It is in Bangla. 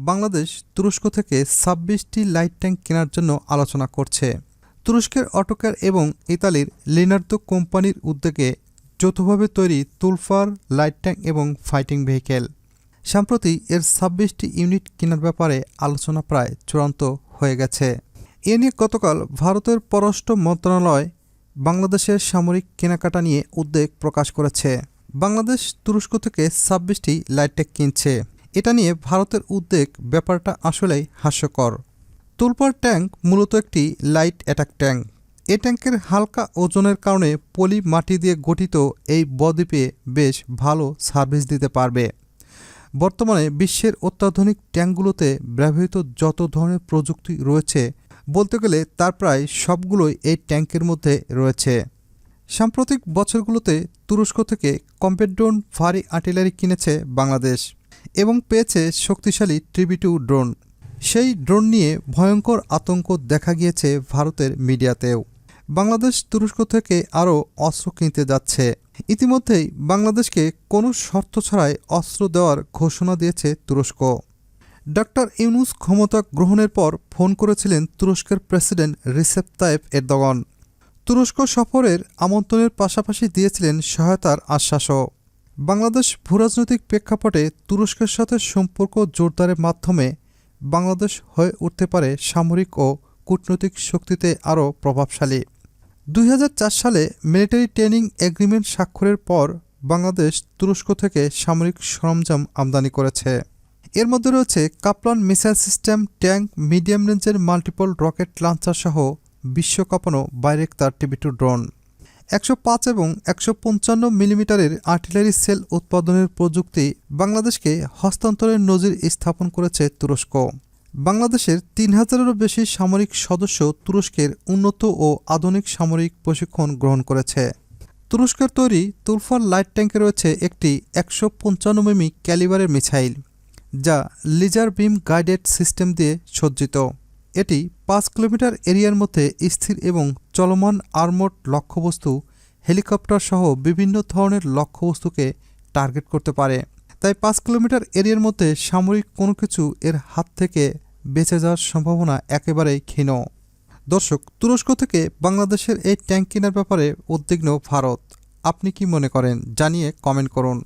বাংলাদেশ তুরস্ক থেকে ২৬টি লাইট ট্যাঙ্ক কেনার জন্য আলোচনা করছে। তুরস্কের অটোকার এবং ইতালির লিনার্দো কোম্পানির উদ্যোগে যৌথভাবে তৈরি তুলফার লাইট ট্যাঙ্ক এবং ফাইটিং ভেহিকেল। সম্প্রতি এর ২৬টি ইউনিট কেনার ব্যাপারে আলোচনা প্রায় চূড়ান্ত হয়ে গেছে। এ নিয়ে গতকাল ভারতের পররাষ্ট্র মন্ত্রণালয় বাংলাদেশের সামরিক কেনাকাটা নিয়ে উদ্বেগ প্রকাশ করেছে। বাংলাদেশ তুরস্ক থেকে ২৬টি লাইট ট্যাঙ্ক কিনছে। এটা নিয়ে ভারতের উদ্বেগ ব্যাপারটা আসলেই হাস্যকর। তুলফার ট্যাঙ্ক মূলত একটি লাইট অ্যাটাক ট্যাঙ্ক। এ ট্যাঙ্কের হালকা ওজনের কারণে পলি মাটি দিয়ে গঠিত এই বদ্বীপে বেশ ভালো সার্ভিস দিতে পারবে। বর্তমানে বিশ্বের অত্যাধুনিক ট্যাঙ্কগুলোতে ব্যবহৃত যত ধরনের প্রযুক্তি রয়েছে বলতে গেলে তার প্রায় সবগুলোই এই ট্যাঙ্কের মধ্যে রয়েছে। সাম্প্রতিক বছরগুলোতে তুরস্ক থেকে কম্প্যাক্ট ড্রোন ভারী আর্টিলারি কিনেছে বাংলাদেশ এবং পেয়েছে শক্তিশালী TB2 ড্রোন। সেই ড্রোন নিয়ে ভয়ঙ্কর আতঙ্ক দেখা গিয়েছে ভারতের মিডিয়াতেও। বাংলাদেশ তুরস্ক থেকে আরও অস্ত্র কিনতে যাচ্ছে। ইতিমধ্যেই বাংলাদেশকে কোনো শর্ত ছাড়াই অস্ত্র দেওয়ার ঘোষণা দিয়েছে তুরস্ক। ডক্টর ইউনূস ক্ষমতা গ্রহণের পর ফোন করেছিলেন তুরস্কের প্রেসিডেন্ট রিসেপ তাইপ এরদোগান। তুরস্ক সফরের আমন্ত্রণের পাশাপাশি দিয়েছিলেন সহায়তার আশ্বাসও। বাংলাদেশ ভূরাজনৈতিক প্রেক্ষাপটে তুরস্কের সাথে সম্পর্ক জোরদারের মাধ্যমে বাংলাদেশ হয়ে উঠতে পারে সামরিক ও কূটনৈতিক শক্তিতে আরও প্রভাবশালী। ২০০৪ সালে মিলিটারি ট্রেনিং এগ্রিমেন্ট স্বাক্ষরের পর বাংলাদেশ তুরস্ক থেকে সামরিক সরঞ্জাম আমদানি করেছে। এর মধ্যে রয়েছে কাপ্লান মিসাইল সিস্টেম, ট্যাঙ্ক, মিডিয়াম রেঞ্জের মাল্টিপল রকেট লঞ্চার সহ বিশ্বকাঁপানো বাইরেক্টার TB2 ড্রোন। ১০৫ এবং ১৫৫ মিলিমিটারের আর্টিলারি সেল উৎপাদনের প্রযুক্তি বাংলাদেশকে হস্তান্তরের নজির স্থাপন করেছে তুরস্ক। বাংলাদেশের ৩,০০০-এরও বেশি সামরিক সদস্য তুরস্কের উন্নত ও আধুনিক সামরিক প্রশিক্ষণ গ্রহণ করেছে। তুরস্কের তৈরি তুলফার লাইট ট্যাঙ্কে রয়েছে একটি ১৫৫ মিমি ক্যালিবারের মিসাইল, যা লেজার বিম গাইডেড সিস্টেম দিয়ে সজ্জিত। এটি ৫ কিলোমিটার এরিয়ার মধ্যে স্থির এবং চলমান আর্মড লক্ষ্যবস্তু, হেলিকপ্টার সহ বিভিন্ন ধরনের লক্ষ্যবস্তুকে টার্গেট করতে পারে। তাই ৫ কিলোমিটার এরিয়ার মধ্যে সামরিক কোনো কিছু এর হাত থেকে বেঁচে যাওয়ার সম্ভাবনা একেবারেই ক্ষীণ। দর্শক, তুরস্ক থেকে বাংলাদেশের এই ট্যাঙ্ক কেনার ব্যাপারে উদ্বিগ্ন ভারত। আপনি কি মনে করেন জানিয়ে কমেন্ট করুন।